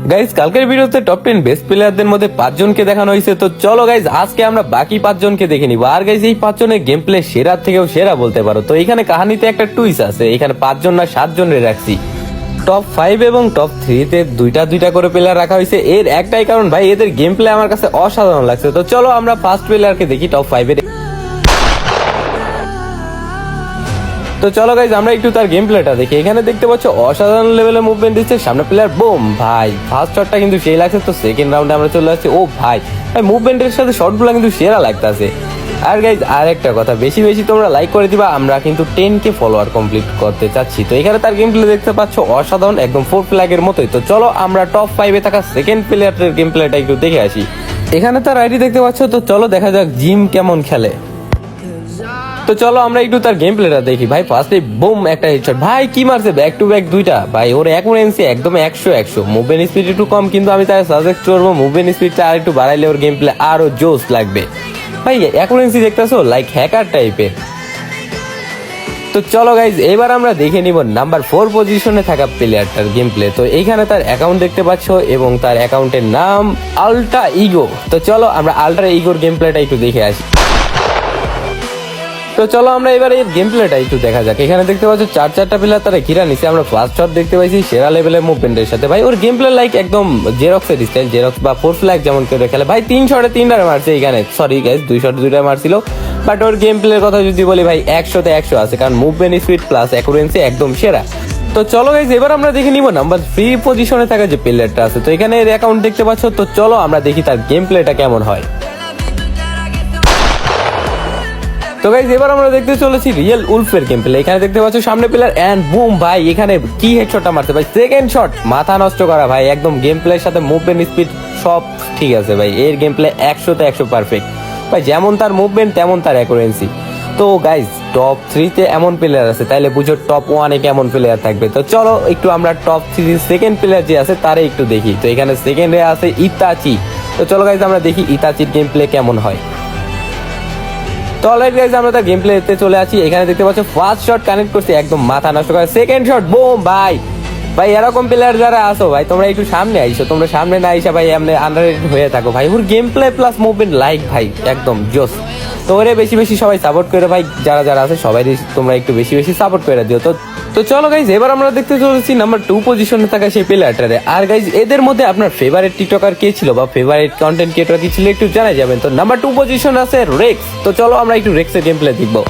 Guys কালকের ভিডিওতে top 10 best প্লেয়ারদের মধ্যে 5 জনকে দেখানো হয়েছে। তো চলো গাইজ আজকে আমরা বাকি 5 জনকে দেখে নিব। আর গাইজ এই 5 জনের গেম প্লে সেরা থেকেও সেরা বলতে পারো। তো এখানে কাহিনীতে একটা টুইস্ট আছে, এখানে 5 জন না 7 জনের রাখছি। টপ 5 এবং টপ 3 তে দুইটা করে প্লেয়ার রাখা হয়েছে। এর একটাই কারণ ভাই, এদের গেম প্লে আমার কাছে অসাধারণ লাগছে। তো চলো আমরা ফার্স্ট প্লেয়ারকে দেখি টপ 5 এর। তো চলো গাইজ আমরা একটু তার গেম প্লেটা দেখি। এখানে দেখতে পাচ্ছ অসাধারণ লেভেলের মুভমেন্ট দিচ্ছে। সামনে প্লেয়ার বুম ভাই, ফার্স্ট শটটা কিন্তু সেই লাগছে। তো সেকেন্ড রাউন্ডে আমরা চলে আসছি। ও ভাই ভাই মুভমেন্টের সাথে শটগুলো কিন্তু সেরা লাগতেছে। আর গাইজ আর একটা কথা, বেশি বেশি তোমরা লাইক করে দিবা, আমরা কিন্তু 10K ফলোয়ার কমপ্লিট করতে চাচ্ছি। তো এখানে তার গেম প্লে দেখতে পাচ্ছ অসাধারণ, একদম 4 ফ্ল্যাগের মতোই। তো চলো আমরা টপ 5 এ থাকা সেকেন্ড প্লেয়ারের গেম প্লেটা একটু দেখে আসি। এখানে তার আইডি দেখতে পাচ্ছ। তো চলো দেখা যাক জিম কেমন খেলে। তো চলো আমরা একটু তার গেম প্লেটা দেখি। ভাই ফার্স্টে বুম একটা হেডশট, ভাই কি মারছে ব্যাক টু ব্যাক দুইটা। ভাই ওর অ্যাকুরেন্সি একদম 100 মুভমেন্ট স্পিড একটু কম, কিন্তু আমি তার সাজেস্ট করবো মুভমেন্ট স্পিডটা আর একটু বাড়াইলে ওর গেম প্লে আরো জোস লাগবে। ভাই অ্যাকুরেন্সি দেখতেছো লাইক হ্যাকার টাইপের। তো চলো গাইজ এবার আমরা দেখে নিব নাম্বার 4 পজিশনে থাকা প্লেয়ারটার গেম প্লে। তো এইখানে তার অ্যাকাউন্ট দেখতে পাচ্ছ এবং তার অ্যাকাউন্টের নাম আল্ট্রা ইগো। তো চলো আমরা আল্ট্রা ইগোর গেম প্লেটা একটু দেখে আসি। তো চলো আমরা এবার এর গেম প্লেটা একটু দেখা যাক। এখানে দেখতে পাচ্ছ 4টা প্লেয়ার তারা ঘিরা নিচে। আমরা ফার্স্ট শট দেখতে পাইছি সেরা লেভেলের মুভমেন্টের সাথে। ভাই ওর গেম প্লে লাইক একদম জেরক্সের স্টাইল, জেরক্স বা 4 ফ্ল্যাগ যেমন করে খেলে। ভাই 3 শটে 3টা মারছে এখানে, সরি গাইস 2 শটে 2টা মারছিল। বাট ওর গেম প্লের কথা যদি বলি ভাই 100তে 100 আছে, কারণ মুভমেন্ট স্পিড প্লাস অ্যাকুরেন্সি একদম সেরা। তো চলো গাইস এবার আমরা দেখে নিব নাম্বার 3 পজিশনে থাকা যে প্লেয়ারটা আছে। তো এখানে এর অ্যাকাউন্ট দেখতে পাচ্ছ। তো চলো আমরা দেখি তার গেম প্লেটা কেমন হয়। তো গাইস এবার আমরা দেখতে চলেছি রিয়েল উলফের গেম প্লে। এখানে দেখতে পাচ্ছ সামনে প্লেয়ার এন্ড বুম ভাই এখানে কি হেডশটটা মারছে ভাই, সেকেন্ড শট মাথা নষ্ট করা ভাই। একদম গেম প্লের সাথে মুভমেন্ট স্পিড সব ঠিক আছে ভাই, এর গেম প্লে 100তে 100 পারফেক্ট ভাই। যেমন তার মুভমেন্ট তেমন তার অ্যাকুরেন্সি। তো গাইস টপ 3 তে এমন প্লেয়ার আছে, তাইলে বুঝো টপ 1 এ কেমন প্লেয়ার থাকবে। তো চলো একটু আমরা টপ 3 সেকেন্ড প্লেয়ার যে আছে তারে একটু দেখি। তো এখানে সেকেন্ডে আছে ইতাচি। তো চলো গাইস আমরা দেখি ইতাচির গেম প্লে কেমন হয়। তো অলরাইট গাইস আমরা তার গেম প্লেতে চলে আসি। এখানে দেখতে পাচ্ছ ফার্স্ট শট কানেক্ট করছে, একদম মাথা নষ্ট করে। সেকেন্ড শট বুম ভাই। ভাই এরকম প্লেয়ার যারা আসো ভাই তোমরা একটু সামনে আইসো, তোমরা সামনে না আইসা ভাই এমনি আন্ডাররেটেড হয়ে থাকো ভাই। ওর game play plus movement like ভাই একদম জোস। তো ওরে বেশি বেশি সবাই সাপোর্ট করে ভাই, যারা যারা আছে সবাই তোমরা একটু বেশি বেশি সাপোর্ট করে দিও। তো চলো গাইজ এবার আমরা দেখতে চলেছি নাম্বার 2 পজিশনে থাকা সেই প্লেয়ারটারে। আর গাইজ এদের মধ্যে আপনার ফেভারিট টিকটকার কে ছিল বা ফেভারিট কন্টেন্ট ক্রিয়েটর কি ছিল একটু জানাই যাবেন। তো নাম্বার 2 পজিশন আছে রেক্স। তো চলো আমরা একটু রেক্সের গেম প্লে দেখবো।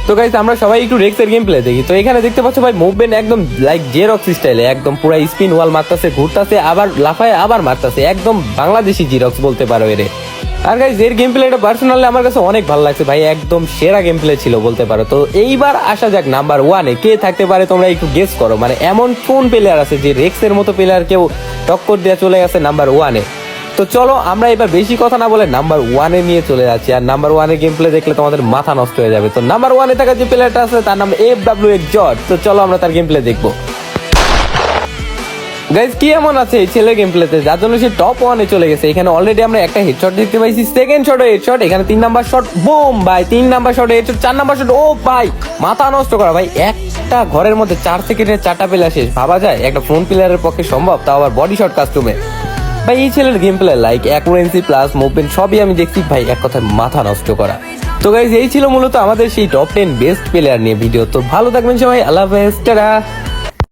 তো গাইজ আমরা সবাই একটু রেক্সের গেম প্লে দেখি। তো এখানে দেখতে পাচ্ছ ভাই মুভমেন্ট একদম লাইক জেরক্স স্টাইলে, একদম পুরো স্পিন ওয়াল মারতাছে, ঘুরতাছে, আবার লাফায় আবার মারতাছে। একদম বাংলাদেশি জিরক্স বলতে পারো এরে। আর গাইজ এর গেম প্লেটা পার্সোনালি আমার কাছে অনেক ভালো লাগছে ভাই, একদম সেরা গেম প্লে ছিল বলতে পারো। তো এইবার আসা যাক নাম্বার 1 এ কে থাকতে পারে, তোমরা একটু গেস করো। মানে এমন কোন প্লেয়ার আছে যে রেক্সের মতো প্লেয়ার কেউ টক্কর দিয়ে চলে গেছে নাম্বার 1 এ। তো চলো আমরা এবার বেশি কথা না বলে নাম্বার 1 এ নিয়ে চলে যাচ্ছি। আর নাম্বার 1 এর গেম প্লে দেখলে তোমাদের মাথা নষ্ট হয়ে যাবে। তো নাম্বার 1 এ থাকা যে প্লেয়ারটা আছে তার নাম FWX জর্জ। তো চলো আমরা তার গেম প্লে দেখবো। গাইজ কি এমন আছে এই ছেলে গেম প্লেতে যার জন্য সে টপ 1 এ চলে গেছে। এখানে অলরেডি আমরা একটা হেডশট দেখতে পাইছি, সেকেন্ড শট হেডশট। এখানে 3 নাম্বার শট বুম ভাই, 3 number shot headshot, 4 number shot. ও ভাই মাথা নষ্ট করা ভাই, একটা ঘরের মধ্যে 4 সেকেন্ডে 4টা প্লেয়ার শেষ। ভাবা যায় একটা ফোন প্লেয়ারের পক্ষে সম্ভব, তাও আবার বডি শট কাস্টমে। ভাই এই ছেলের game play like অ্যাকুরেন্সি plus movement সবই আমি দেখছি ভাই, এক কথায় মাথা নষ্ট করা। তো গাইজ এই ছিল মূলত আমাদের সেই টপ 10 বেস্ট প্লেয়ার নিয়ে ভিডিও। তো ভালো থাকবেন সবাই, আল্লাহ হাফেজ, টাটা।